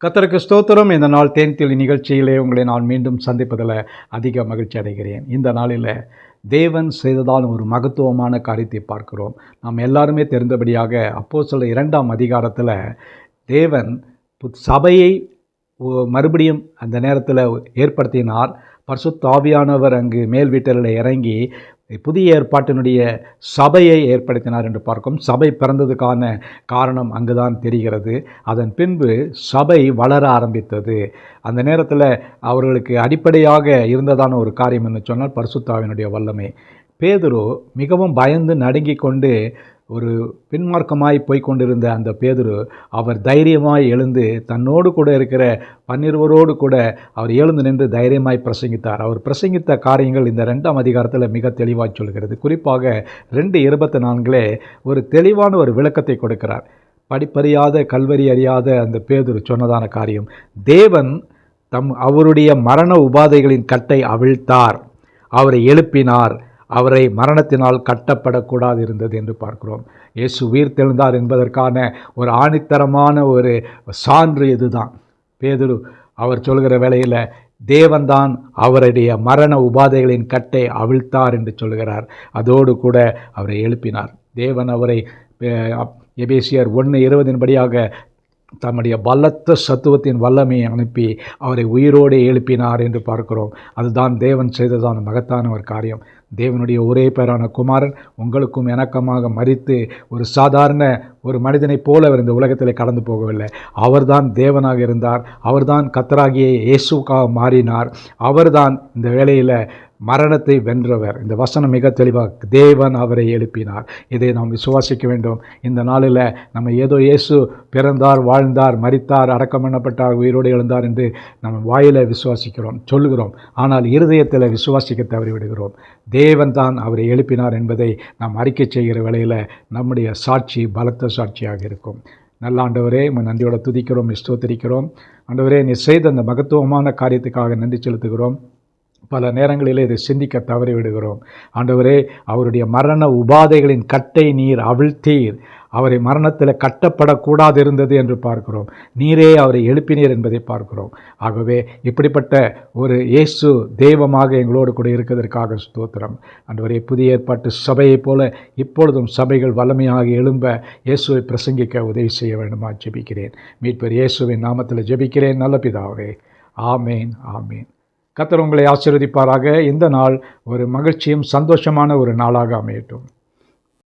கர்த்தருக்கு ஸ்தோத்திரம். இந்த நாள் தேன்துளி நிகழ்ச்சியிலே உங்களை நான் மீண்டும் சந்திப்பதில் அதிக மகிழ்ச்சி அடைகிறேன். இந்த நாளில் தேவன் செய்ததால் ஒரு மகத்துவமான காரியத்தை பார்க்கிறோம். நாம் எல்லாருமே தெரிந்தபடியாக அப்போஸ்தலர் 2ஆம் அதிகாரத்தில் தேவன் சபையை மறுபடியும் அந்த நேரத்தில் ஏற்படுத்தினார். பரிசுத்த ஆவியானவர் அங்கு மேல் வீட்டில் இறங்கி புதிய ஏற்பாட்டினுடைய சபையை ஏற்படுத்தினார் என்று பார்க்கும். சபை பிறந்ததுக்கான காரணம் அங்குதான் தெரிகிறது. அதன் பின்பு சபை வளர ஆரம்பித்தது. அந்த நேரத்தில் அவர்களுக்கு அடிப்படையாக இருந்ததான ஒரு காரியம் என்று சொன்னால் பரிசுத்த ஆவியினுடைய வல்லமை. பேதுரு மிகவும் பயந்து நடுங்கிக் கொண்டு ஒரு பின்மார்க்கமாய் போய்கொண்டிருந்த அந்த பேதுரு அவர் தைரியமாய் எழுந்து தன்னோடு கூட இருக்கிற 12 கூட அவர் எழுந்து நின்று தைரியமாய் பிரசங்கித்தார். அவர் பிரசங்கித்த காரியங்கள் இந்த 2ஆம் அதிகாரத்தில் மிக தெளிவாக சொல்கிறது. குறிப்பாக 2:24 ஒரு தெளிவான ஒரு விளக்கத்தை கொடுக்கிறார். படிப்பறியாத கல்வரி அறியாத அந்த பேதுரு சொன்னதான காரியம், தேவன் அவருடைய மரண உபாதைகளின் கட்டை அவிழ்த்தார், அவரை எழுப்பினார், அவரை மரணத்தினால் கட்டப்படக்கூடாது இருந்தது என்று பார்க்கிறோம். இயேசு உயிர் தெழுந்தார் என்பதற்கான ஒரு ஆணித்தரமான ஒரு சான்று இதுதான். பேதுரு அவர் சொல்கிற வேளையில் தேவன்தான் அவருடைய மரண உபாதைகளின் கட்டை அவிழ்த்தார் என்று சொல்கிறார். அதோடு கூட அவரை எழுப்பினார். தேவன் அவரை எபேசியர் 1:20 படியாக தம்முடைய பலத்த சத்துவத்தின் வல்லமையை அனுப்பி அவரை உயிரோடு எழுப்பினார் என்று பார்க்கிறோம். அதுதான் தேவன் செய்ததான மகத்தான ஒரு காரியம். தேவனுடைய ஒரே பேரான குமாரன் உங்களுக்கும் எனக்கமாக மரித்து ஒரு சாதாரண ஒரு மனிதனைப் போல அவர் இந்த உலகத்தில் கடந்து போகவில்லை. அவர்தான் தேவனாக இருந்தார். அவர்தான் கர்த்தராகிய இயேசுவாக மாறினார். அவர்தான் இந்த வேளையில் மரணத்தை வென்றவர். இந்த வசனம் மிக தெளிவாக தேவன் அவரை எழுப்பினார். இதை நாம் விசுவாசிக்க வேண்டும். இந்த நாளில் நம்ம ஏதோ இயேசு பிறந்தார், வாழ்ந்தார், மரித்தார், அடக்கம் பண்ணப்பட்டார், உயிரோடு எழுந்தார் என்று நம்ம வாயில் விசுவாசிக்கிறோம், சொல்லுகிறோம். ஆனால் இருதயத்தில் விசுவாசிக்க தவறிவிடுகிறோம். தேவன் தான் அவரை எழுப்பினார் என்பதை நாம் அறிக்கை செய்கிற வேளையில் நம்முடைய சாட்சி பலத்த சாட்சியாக இருக்கும். நல்ல ஆண்டவரே, நன்றியோட துதிக்கிறோம், ஸ்தோத்திரிக்கிறோம். ஆண்டவரே, நீ செய்த அந்த மகத்துவமான காரியத்துக்காக நன்றி செலுத்துகிறோம். பல நேரங்களில் இதை சிந்திக்க தவறிவிடுகிறோம். ஆண்டவரே, அவருடைய மரண உபாதைகளின் கட்டை நீர் அவிழ்த்தீர், அவரை மரணத்தில் கட்டப்படக்கூடாது இருந்தது என்று பார்க்கிறோம். நீரே அவரை எழுப்பினீர் என்பதை பார்க்கிறோம். ஆகவே இப்படிப்பட்ட ஒரு இயேசு தெய்வமாக எங்களோடு கூட இருக்கிறதற்காக ஸ்தோத்திரம். ஆண்டவரே, புதிய ஏற்பாட்டு சபையைப் போல இப்பொழுதும் சபைகள் வல்லமையாக எழும்ப இயேசுவை பிரசங்கிக்க உதவி செய்ய வேண்டுமா ஜெபிக்கிறேன். மீட்பர் இயேசுவின் நாமத்தில் ஜெபிக்கிறேன் நல்ல பிதாவே. ஆமேன், ஆமேன். கர்த்தர் உங்களை ஆசீர்வதிப்பாராக. இந்த நாள் ஒரு மகிழ்ச்சியும் சந்தோஷமான ஒரு நாளாக அமையட்டும்.